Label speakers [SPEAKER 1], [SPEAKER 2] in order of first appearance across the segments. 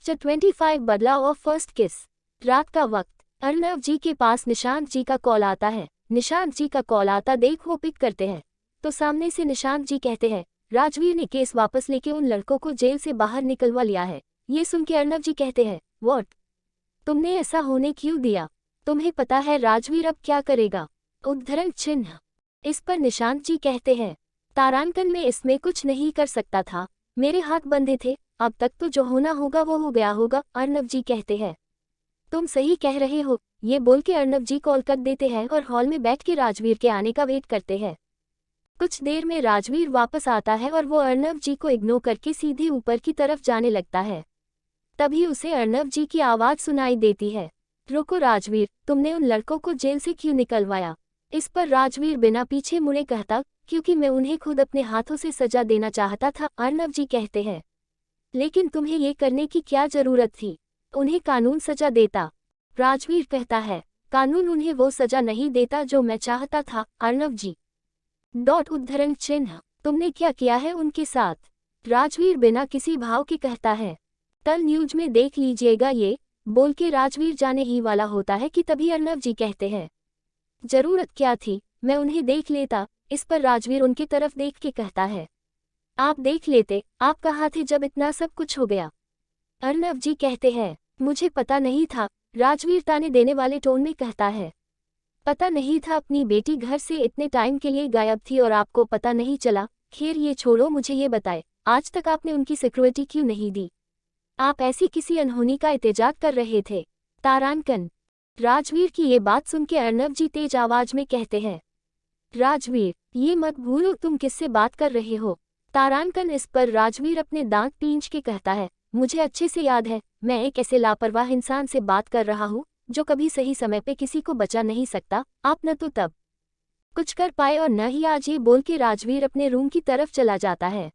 [SPEAKER 1] Chapter 25 बदलाव of first किस। रात का वक्त, अर्णव जी के पास निशांत जी का कॉल आता है। निशांत जी का कॉल आता देख वो पिक करते हैं तो सामने से निशांत जी कहते हैं, राजवीर ने केस वापस लेके उन लड़कों को जेल से बाहर निकलवा लिया है। ये सुन के अर्णव जी कहते हैं, व्हाट? तुमने ऐसा होने क्यों दिया? तुम्हें पता है राजवीर अब क्या करेगा? उद्धरण चिन्ह। इस पर निशांत जी कहते हैं, तारांकन में इसमें कुछ नहीं कर सकता था, मेरे हाथ बंधे थे, अब तक तो जो होना होगा वो हो गया होगा। अर्णव जी कहते हैं, तुम सही कह रहे हो। ये बोल के अर्णव जी कॉल कर देते हैं और हॉल में बैठ के राजवीर के आने का वेट करते हैं। कुछ देर में राजवीर वापस आता है और वो अर्णव जी को इग्नोर करके सीधे ऊपर की तरफ जाने लगता है। तभी उसे अर्णव जी की आवाज़ सुनाई देती है, रुको राजवीर, तुमने उन लड़कों को जेल से क्यों निकलवाया? इस पर राजवीर बिना पीछे मुड़े कहता, क्योंकि मैं उन्हें खुद अपने हाथों से सजा देना चाहता था। अर्णव जी कहते हैं, लेकिन तुम्हें ये करने की क्या जरूरत थी? उन्हें कानून सजा देता। राजवीर कहता है, कानून उन्हें वो सजा नहीं देता जो मैं चाहता था। अर्णव जी उद्धरण चिन्ह, तुमने क्या किया है उनके साथ? राजवीर बिना किसी भाव के कहता है, कल न्यूज में देख लीजिएगा। ये बोल के राजवीर जाने ही वाला होता है कि तभी अर्णव जी कहते हैं, जरूरत क्या थी, मैं उन्हें देख लेता। इस पर राजवीर उनकी तरफ देख के कहता है, आप देख लेते, आप कहाँ थे जब इतना सब कुछ हो गया? अर्णव जी कहते हैं, मुझे पता नहीं था। राजवीर ताने देने वाले टोन में कहता है, पता नहीं था अपनी बेटी घर से इतने टाइम के लिए गायब थी और आपको पता नहीं चला। खैर ये छोड़ो, मुझे ये बताए, आज तक आपने उनकी सिक्योरिटी क्यों नहीं दी? आप ऐसी किसी अनहोनी का एहतजाज कर रहे थे? तारांकन। राजवीर की ये बात सुन के अर्णव जी तेज आवाज में कहते हैं, राजवीर ये मत भूलो तुम किससे बात कर रहे हो। तारांकन। इस पर राजवीर अपने दांत पींच के कहता है, मुझे अच्छे से याद है, मैं एक ऐसे लापरवाह इंसान से बात कर रहा हूँ जो कभी सही समय पे किसी को बचा नहीं सकता। आप न तो तब कुछ कर पाए और न ही आज। ये बोल के राजवीर अपने रूम की तरफ चला जाता है।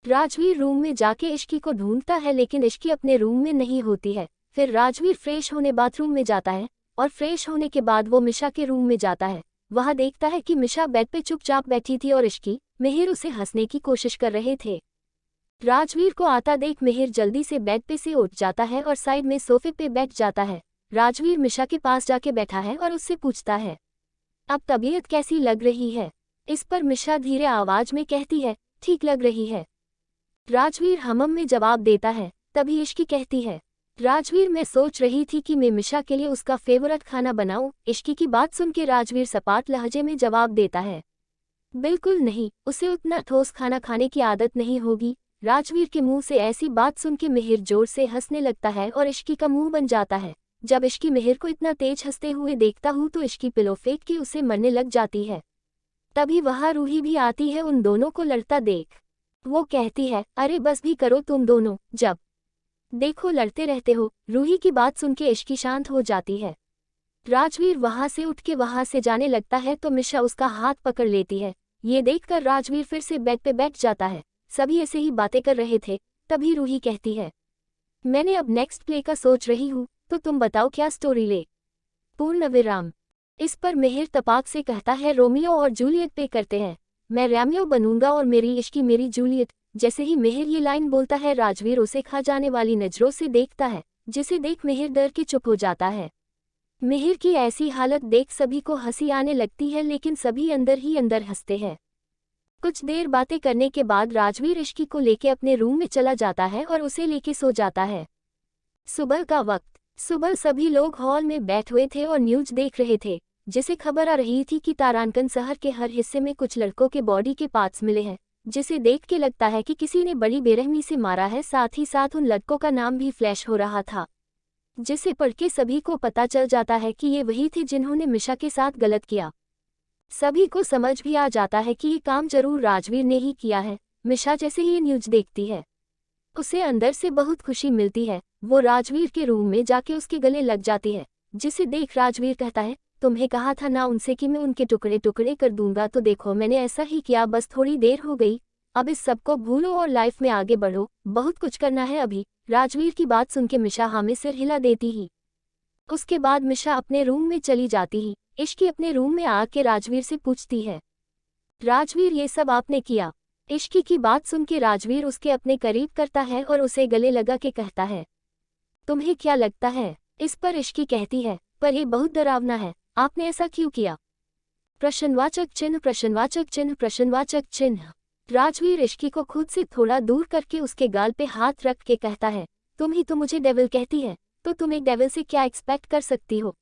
[SPEAKER 1] राजवीर रूम में जाके इश्की को ढूंढता है लेकिन इश्की अपने रूम में नहीं होती है। फिर राजवीर फ्रेश होने बाथरूम में जाता है और फ्रेश होने के बाद वो मिशा के रूम में जाता है। वहाँ देखता है कि मिशा बेड पे चुपचाप बैठी थी और इश्की मिहिर उसे हंसने की कोशिश कर रहे थे। राजवीर को आता देख मिहिर जल्दी से बेड पे से उठ जाता है और साइड में सोफे पे बैठ जाता है। राजवीर मिशा के पास जाके बैठा है और उससे पूछता है, अब तबीयत कैसी लग रही है? इस पर मिशा धीरे आवाज में कहती है, ठीक लग रही है। राजवीर हमम में जवाब देता है। तभी इश्की कहती है, राजवीर मैं सोच रही थी कि मैं मिशा के लिए उसका फेवरेट खाना बनाऊं। इश्की की बात सुन के राजवीर सपाट लहजे में जवाब देता है, बिल्कुल नहीं, उसे उतना ठोस खाना खाने की आदत नहीं होगी। राजवीर के मुंह से ऐसी बात सुन के मिहिर जोर से हंसने लगता है और इश्की का मुंह बन जाता है। जब इश्की मिहिर को इतना तेज हंसते हुए देखता हूँ तो इश्की पिलो फेंक के उसे मरने लग जाती है। तभी वहाँ रूही भी आती है उन दोनों को लड़ता देख। वो कहती है, अरे बस भी करो तुम दोनों, जब देखो लड़ते रहते हो। रूही की बात सुन के इश्की शांत हो जाती है। राजवीर वहाँ से उठ के वहाँ से जाने लगता है तो मिशा उसका हाथ पकड़ लेती है। ये देखकर राजवीर फिर से बेड पे बैठ जाता है। सभी ऐसे ही बातें कर रहे थे। तभी रूही कहती है, मैंने अब नेक्स्ट प्ले का सोच रही हूँ, तो तुम बताओ क्या स्टोरी ले? पूर्ण विराम। इस पर मिहिर तपाक से कहता है, रोमियो और जूलियट पे करते हैं, मैं रोमियो बनूंगा और मेरी इश्की मेरी जूलियट। जैसे ही मिहिर ये लाइन बोलता है राजवीर उसे खा जाने वाली नजरों से देखता है, जिसे देख मिहिर डर के चुप हो जाता है। मिहिर की ऐसी हालत देख सभी को हंसी आने लगती है लेकिन सभी अंदर ही अंदर हंसते हैं। कुछ देर बातें करने के बाद राजवीर इश्की को लेके अपने रूम में चला जाता है और उसे लेके सो जाता है। सुबह का वक्त। सुबह सभी लोग हॉल में बैठे हुए थे और न्यूज देख रहे थे, जिसे खबर आ रही थी कि तारांकन शहर के हर हिस्से में कुछ लड़कों के बॉडी के पार्ट्स मिले हैं, जिसे देख के लगता है कि किसी ने बड़ी बेरहमी से मारा है। साथ ही साथ उन लड़कों का नाम भी फ्लैश हो रहा था, जिसे पढ़ के सभी को पता चल जाता है कि ये वही थे जिन्होंने मिशा के साथ गलत किया। सभी को समझ भी आ जाता है कि ये काम जरूर राजवीर ने ही किया है। मिशा जैसे ही ये न्यूज देखती है उसे अंदर से बहुत खुशी मिलती है। वो राजवीर के रूम में जाके उसके गले लग जाती है, जिसे देख राजवीर कहता है, तुम्हें कहा था ना उनसे कि मैं उनके टुकड़े टुकड़े कर दूंगा, तो देखो मैंने ऐसा ही किया, बस थोड़ी देर हो गई। अब इस सबको भूलो और लाइफ में आगे बढ़ो, बहुत कुछ करना है अभी। राजवीर की बात सुन के मिशा हाँ में सिर हिला देती ही। उसके बाद मिशा अपने रूम में चली जाती ही। इश्की अपने रूम में आके राजवीर से पूछती है, राजवीर ये सब आपने किया? इश्की की बात सुन के राजवीर उसके अपने करीब करता है और उसे गले लगा के कहता है, तुम्हें क्या लगता है? इस पर इश्की कहती है, पर ये बहुत डरावना है, आपने ऐसा क्यों किया? प्रश्नवाचक चिन्ह प्रश्नवाचक चिन्ह प्रश्नवाचक चिन्ह। राजवीर इश्की को खुद से थोड़ा दूर करके उसके गाल पे हाथ रख के कहता है, तुम ही तो मुझे डेविल कहती है, तो तुम एक डेविल से क्या एक्सपेक्ट कर सकती हो?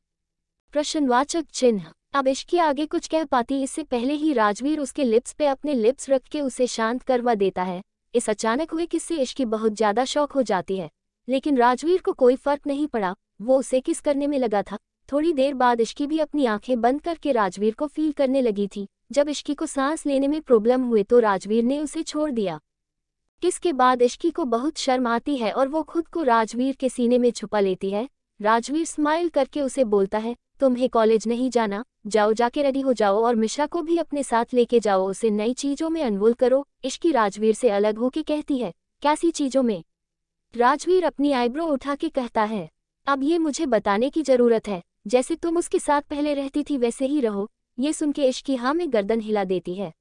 [SPEAKER 1] प्रश्नवाचक चिन्ह। अब इश्की आगे कुछ कह पाती इससे पहले ही राजवीर उसके लिप्स पे अपने लिप्स रख के उसे शांत करवा देता है। इस अचानक हुए किस्से इश्की बहुत ज्यादा शौक हो जाती है, लेकिन राजवीर को कोई फर्क नहीं पड़ा, वो उसे किस करने में लगा था। थोड़ी देर बाद इश्की भी अपनी आंखें बंद करके राजवीर को फील करने लगी थी। जब इश्की को सांस लेने में प्रॉब्लम हुए तो राजवीर ने उसे छोड़ दिया। किसके बाद इश्की को बहुत शर्म आती है और वो खुद को राजवीर के सीने में छुपा लेती है। राजवीर स्माइल करके उसे बोलता है, तुम्हें कॉलेज नहीं जाना, जाओ जाके रेडी हो जाओ और मिशा को भी अपने साथ लेके जाओ, उसे नई चीजों में इन्वॉल्व करो। इश्की राजवीर से अलग होके कहती है, कैसी चीजों में? राजवीर अपनी आईब्रो उठा के कहता है, अब ये मुझे बताने की जरूरत है, जैसे तुम उसके साथ पहले रहती थी वैसे ही रहो। ये सुन के इश्की हाँ में गर्दन हिला देती है।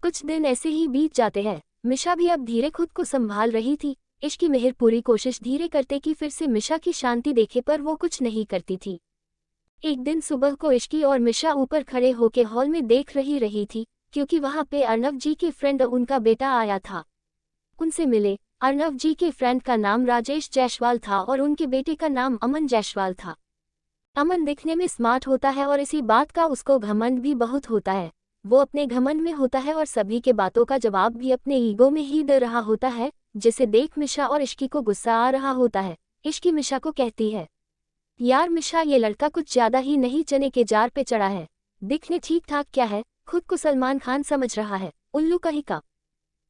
[SPEAKER 1] कुछ दिन ऐसे ही बीत जाते हैं। मिशा भी अब धीरे खुद को संभाल रही थी। इश्की मेहर पूरी कोशिश धीरे करते कि फिर से मिशा की शांति देखे, पर वो कुछ नहीं करती थी। एक दिन सुबह को इश्की और मिशा ऊपर खड़े होके हॉल में देख रही थी, क्योंकि वहां पे अर्नव जी के फ्रेंड उनका बेटा आया था। उनसे मिले। अर्नव जी के फ्रेंड का नाम राजेश जायसवाल था और उनके बेटे का नाम अमन जायसवाल था। अमन दिखने में स्मार्ट होता है और इसी बात का उसको घमंड भी बहुत होता है। वो अपने घमंड में होता है और सभी के बातों का जवाब भी अपने ईगो में ही दे रहा होता है, जिसे देख मिशा और इश्की को गुस्सा आ रहा होता है। इश्की मिशा को कहती है, यार मिशा, ये लड़का कुछ ज्यादा ही नहीं चने के जार पे चढ़ा है। दिखने ठीक ठाक क्या है, खुद को सलमान खान समझ रहा है, उल्लू कहीं का।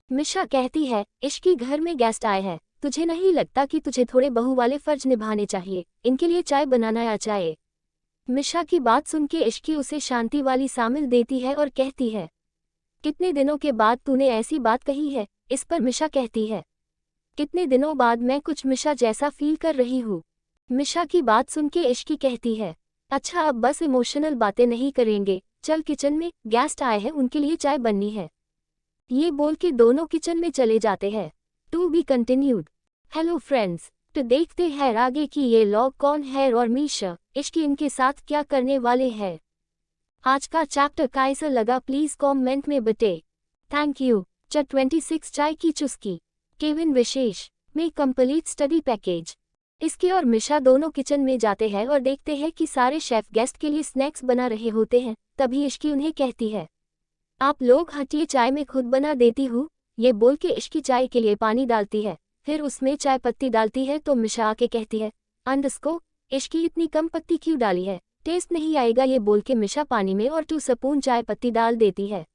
[SPEAKER 1] मिशा कहती है, इश्की घर में गेस्ट आए हैं, तुझे नहीं लगता कि तुझे थोड़े बहू वाले फर्ज निभाने चाहिए? इनके लिए चाय बनाना या चाय? मिशा की बात सुन के इश्की उसे शांति वाली शामिल देती है और कहती है, कितने दिनों के बाद तूने ऐसी बात कही है? इस पर मिशा कहती है, कितने दिनों बाद मैं कुछ मिशा जैसा फील कर रही हूँ। मिशा की बात सुन के इश्की कहती है, अच्छा अब बस इमोशनल बातें नहीं करेंगे, चल किचन में, गेस्ट आए हैं, उनके लिए चाय बननी है। ये बोल के दोनों किचन में चले जाते हैं। To be continued. Hello friends, तो देखते हैं आगे कि ये लोग कौन है और मिशा, इश्की इनके साथ क्या करने वाले हैं। आज का चैप्टर कैसा लगा प्लीज कमेंट में बताएं। Thank you. 26 चाय की चुस्की केविन विशेष में कंप्लीट स्टडी पैकेज। इसके और मिशा दोनों किचन में जाते हैं और देखते हैं कि सारे शेफ गेस्ट के लिए स्नैक्स बना रहे होते हैं। तभी इश्की उन्हें कहती है, आप लोग हटिए, चाय में खुद बना देती हूँ। ये बोल के इश्की चाय के लिए पानी डालती है, फिर उसमें चाय पत्ती डालती है तो मिशा आके कहती है, अंडस्को, इश्की इतनी कम पत्ती क्यों डाली है, टेस्ट नहीं आएगा। ये बोल के मिशा पानी में और 2 स्पून चाय पत्ती डाल देती है।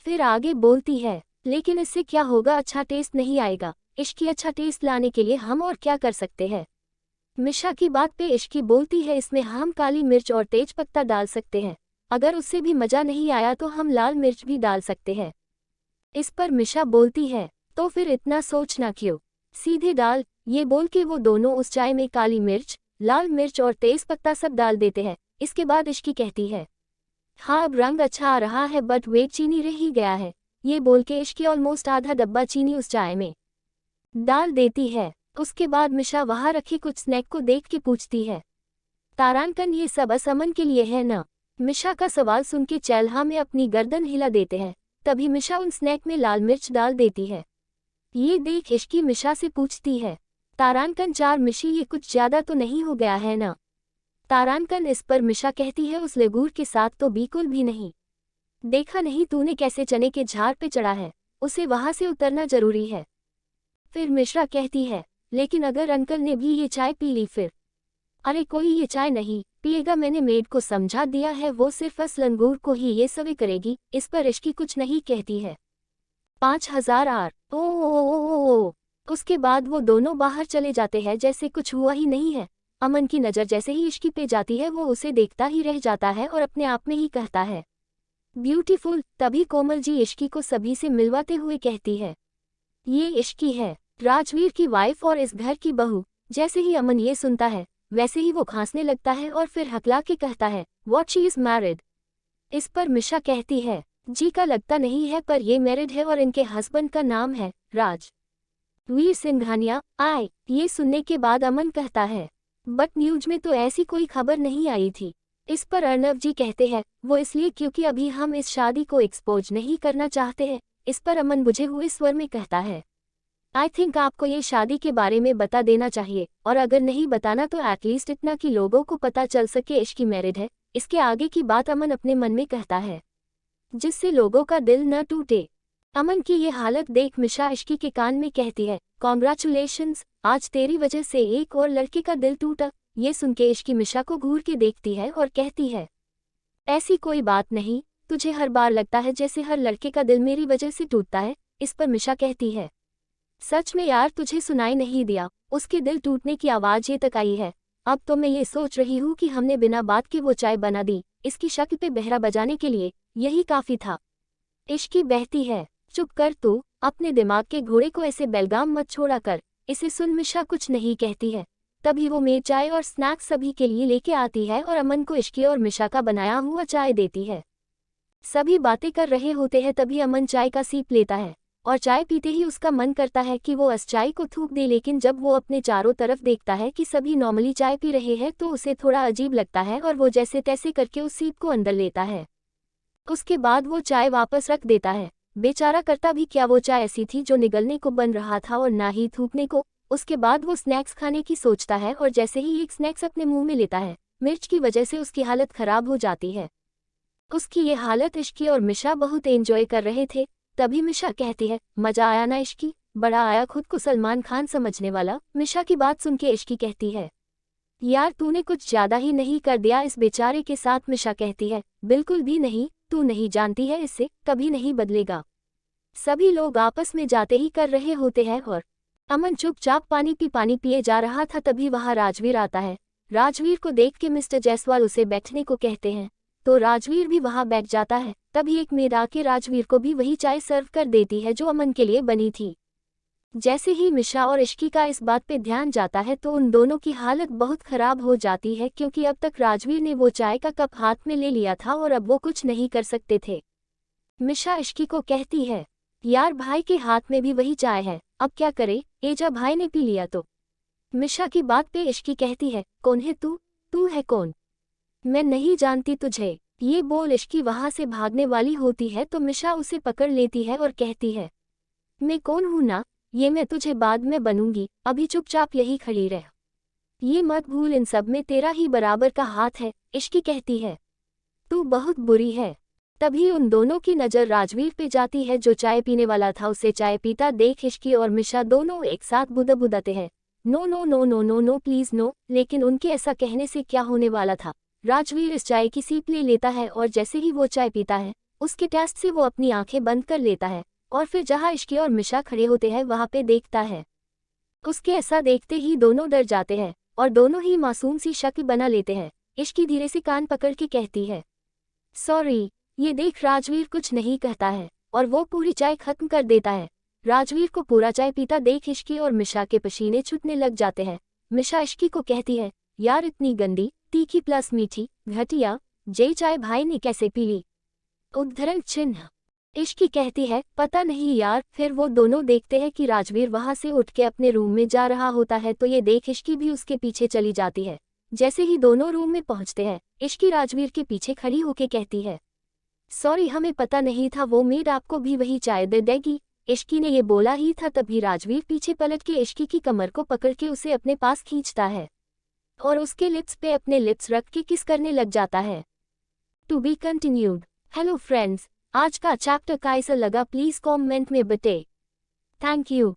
[SPEAKER 1] फिर आगे बोलती है, लेकिन इससे क्या होगा, अच्छा टेस्ट नहीं आएगा। इश्की अच्छा टेस्ट लाने के लिए हम और क्या कर सकते हैं? मिशा की बात पे इश्की बोलती है, इसमें हम काली मिर्च और तेज पत्ता डाल सकते हैं, अगर उससे भी मजा नहीं आया तो हम लाल मिर्च भी डाल सकते हैं। इस पर मिशा बोलती है, तो फिर इतना सोचना क्यों, सीधे डाल। ये बोल के वो दोनों उस चाय में काली मिर्च, लाल मिर्च और तेज पत्ता सब डाल देते हैं। इसके बाद इश्की कहती है, हाँ अब रंग अच्छा आ रहा है, बट वेट चीनी रह ही गया है। ये बोल के इश्की ऑलमोस्ट आधा डब्बा चीनी उस चाय में डाल देती है। उसके बाद मिशा वहां रखे कुछ स्नैक को देख के पूछती है, तारांकन ये सब असमन के लिए है ना? मिशा का सवाल सुन के चैल्हा में अपनी गर्दन हिला देते हैं। तभी मिशा उन स्नैक में लाल मिर्च डाल देती है। ये देख इश्की मिशा से पूछती है, तारांकन 4 मिशी, ये कुछ ज्यादा तो नहीं हो गया है ना? तारांकन इस पर मिशा कहती है, उस लेगूर के साथ तो बिल्कुल भी नहीं। देखा नहीं तूने कैसे चने के झाड़ पे चढ़ा है, उसे वहां से उतरना जरूरी है। फिर मिश्रा कहती है, लेकिन अगर अंकल ने भी ये चाय पी ली फिर? अरे कोई ये चाय नहीं पिएगा, मैंने मेड को समझा दिया है, वो सिर्फ असलंगूर को ही ये सभी करेगी। इस पर इश्की कुछ नहीं कहती है। 5000 आर। ओ। उसके बाद वो दोनों बाहर चले जाते हैं जैसे कुछ हुआ ही नहीं है। अमन की नज़र जैसे ही इश्की पे जाती है वो उसे देखता ही रह जाता है और अपने आप में ही कहता है, ब्यूटीफुल। तभी कोमल जी इश्की को सभी से मिलवाते हुए कहती है, ये इश्की है, राजवीर की वाइफ और इस घर की बहू। जैसे ही अमन ये सुनता है वैसे ही वो खांसने लगता है और फिर हकला के कहता है, व्हाट शी इज मैरिड। इस पर मिशा कहती है, जी का लगता नहीं है, पर ये मैरिड है और इनके हस्बैंड का नाम है राज। वीर सिंघानिया आए। ये सुनने के बाद अमन कहता है, बट न्यूज में तो ऐसी कोई खबर नहीं आई थी। इस पर अर्नव जी कहते हैं, वो इसलिए क्योंकि अभी हम इस शादी को एक्सपोज नहीं करना चाहते हैं। इस पर अमन बुझे हुए स्वर में कहता है, आई थिंक आपको ये शादी के बारे में बता देना चाहिए, और अगर नहीं बताना तो एटलीस्ट इतना कि लोगों को पता चल सके इश्की मैरिड है। इसके आगे की बात अमन अपने मन में कहता है, जिससे लोगों का दिल न टूटे। अमन की ये हालत देख मिशा इश्की के कान में कहती है, कॉन्ग्रेचुलेशंस, आज तेरी वजह से एक और लड़के का दिल टूटा। ये सुन के इश्की मिशा को घूर के देखती है और कहती है, ऐसी कोई बात नहीं, तुझे हर बार लगता है जैसे हर लड़के का दिल मेरी वजह से टूटता है। इस पर मिशा कहती है, सच में यार तुझे सुनाई नहीं दिया, उसके दिल टूटने की आवाज़ ये तक आई है। अब तो मैं ये सोच रही हूँ कि हमने बिना बात के वो चाय बना दी, इसकी शक्ल पे बहरा बजाने के लिए, यही काफ़ी था। इश्की बहती है, चुप कर तू, अपने दिमाग के घोड़े को ऐसे बेलगाम मत छोड़ा कर। इसे सुन मिशा कुछ नहीं कहती है। तभी वो मेज चाय और स्नैक्स सभी के लिए लेके आती है और अमन को इश्की और मिशा का बनाया हुआ चाय देती है। सभी बातें कर रहे होते हैं तभी अमन चाय का सीप लेता है और चाय पीते ही उसका मन करता है कि वो इस चाय को थूक दे, लेकिन जब वो अपने चारों तरफ देखता है कि सभी नॉर्मली चाय पी रहे हैं तो उसे थोड़ा अजीब लगता है और वो जैसे तैसे करके उस सीप को अंदर लेता है। उसके बाद वो चाय वापस रख देता है। बेचारा करता भी क्या, वो चाय ऐसी थी जो निगलने को बन रहा था और ना ही थूकने को। उसके बाद वो स्नैक्स खाने की सोचता है और जैसे ही एक स्नैक्स अपने मुंह में लेता है, मिर्च की वजह से उसकी हालत खराब हो जाती है। उसकी ये हालत इश्की और मिशा बहुत एंजॉय कर रहे थे। तभी मिशा कहती है, मजा आया ना इश्की, बड़ा आया खुद को सलमान खान समझने वाला। मिशा की बात सुन के इश्की कहती है, यार तूने कुछ ज्यादा ही नहीं कर दिया इस बेचारे के साथ। मिशा कहती है, बिल्कुल भी नहीं, तू नहीं जानती है इससे कभी नहीं बदलेगा। सभी लोग आपस में जाते ही कर रहे होते हैं और अमन चुपचाप पानी पिए जा रहा था। तभी वहां राजवीर आता है। राजवीर को देख के मिस्टर जायसवाल उसे बैठने को कहते हैं तो राजवीर भी वहां बैठ जाता है। तभी एक मेड आके राजवीर को भी वही चाय सर्व कर देती है जो अमन के लिए बनी थी। जैसे ही मिशा और इश्की का इस बात पे ध्यान जाता है तो उन दोनों की हालत बहुत खराब हो जाती है, क्योंकि अब तक राजवीर ने वो चाय का कप हाथ में ले लिया था और अब वो कुछ नहीं कर सकते थे। मिशा इश्की को कहती है, यार भाई के हाथ में भी वही चाय है, अब क्या करे, एजा भाई ने पी लिया तो। मिशा की बात पे इश्की कहती है, कौन है तू, तू है कौन, मैं नहीं जानती तुझे। ये बोल इश्की वहां से भागने वाली होती है तो मिशा उसे पकड़ लेती है और कहती है, मैं कौन हूं ना, ये मैं तुझे बाद में बनूंगी, अभी चुपचाप यही खड़ी रह। ये मत भूल इन सब में तेरा ही बराबर का हाथ है। इश्की कहती है, तू बहुत बुरी है। तभी उन दोनों की नज़र राजवीर पे जाती है जो चाय पीने वाला था। उसे चाय पीता देख इश्की और मिशा दोनों एक साथ बुदबुदाते हैं, no no no no no no please no. लेकिन उनके ऐसा कहने से क्या होने वाला था। राजवीर इस चाय की सीप ले लेता है और जैसे ही वो चाय पीता है उसके टेस्ट से वो अपनी आंखें बंद कर लेता है और फिर जहां इश्की और मिशा खड़े होते हैं वहां पे देखता है। उसके ऐसा देखते ही दोनों डर जाते हैं और दोनों ही मासूम सी शक्ल बना लेते हैं। इश्की धीरे से कान पकड़ के कहती है, सॉरी। ये देख राजवीर कुछ नहीं कहता है और वो पूरी चाय खत्म कर देता है। राजवीर को पूरा चाय पीता देख इश्की और मिशा के पसीने छूटने लग जाते हैं। मिशा इश्की को कहती है, यार इतनी गंदी, तीखी प्लस मीठी, घटिया जे चाय भाई ने कैसे पी ली, उद्धरण चिन्ह। इश्की कहती है, पता नहीं यार। फिर वो दोनों देखते हैं कि राजवीर वहां से उठ के अपने रूम में जा रहा होता है तो ये देख इश्की भी उसके पीछे चली जाती है। जैसे ही दोनों रूम में पहुंचते हैं इश्की राजवीर के पीछे खड़ी होके कहती है, सॉरी हमें पता नहीं था वो मेड आपको भी वही चाय दे देगी। इश्की ने ये बोला ही था तभी राजवीर पीछे पलट के इश्की की कमर को पकड़ के उसे अपने पास खींचता है और उसके लिप्स पे अपने लिप्स रख के किस करने लग जाता है। To be continued. Hello friends, आज का चैप्टर कैसा लगा प्लीज कमेंट में बताएं। Thank you.